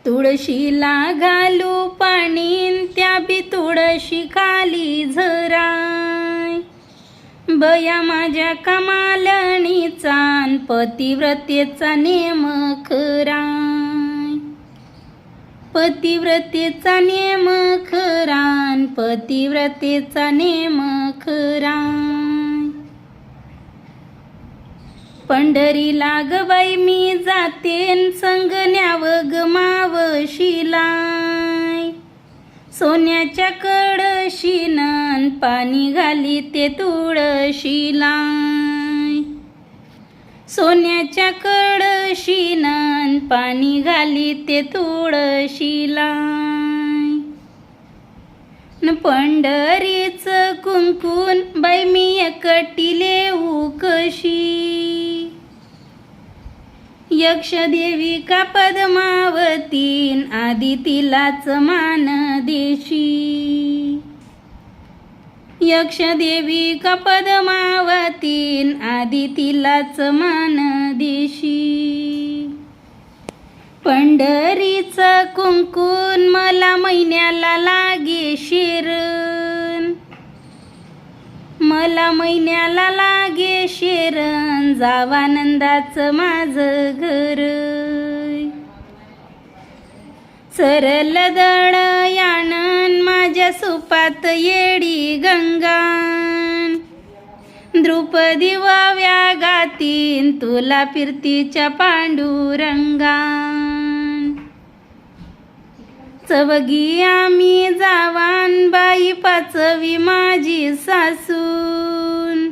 तुळशीला घालू पाणी त्या बी तुळशी खाली झराय. बया माझ्या कमालणीचा पतिव्रतेचा नेम खराय. पतिव्रतेचा नेम खराय. पतिव्रतेचा नेम खराय. पंढरीला ग बाई मी जातेन संग न्याव ग मावशीलाय. सोन्याच्या कळशीनं पाणी घाली ते तुळशीलाय. सोन्याच्या कळशीनं पाणी घाली ते तुळशीलाय. पंढरीचं कुंकून बाई मी एकटीले कशी. यक्षदेवी का पद्मावतीन आधी तिलाच मान देशी. यक्षदेवी का पद्मावतीन आधी तिलाच मान देशी. पंढरीचं कुंकून मला महिन्याला लागे शेरण. मला महिन्याला लागे शेरण. जावानंदाचं माझं घर. सरल दळयानन माझ्या सुपात येडी गंगान. द्रुपदी वाव्या गातीन तुला फिरतीच्या पांडुरंगान. चवगी आम्ही जावान बाई पाचवी माझी सासून.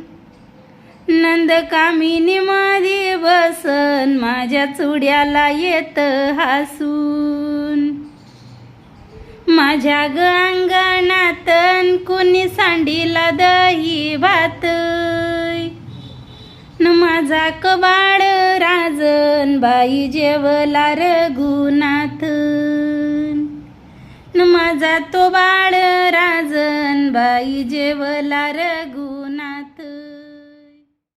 नंदकामिनी मध्ये बसन माझ्या चुड्याला येत हसून. माझ्या ग अंगणातन कुणी सांडीला दही भात. माझा कबाड राजन बाई जेवला रघुनाथ. माझा तो बाळ राजन बाई जेवला रघु.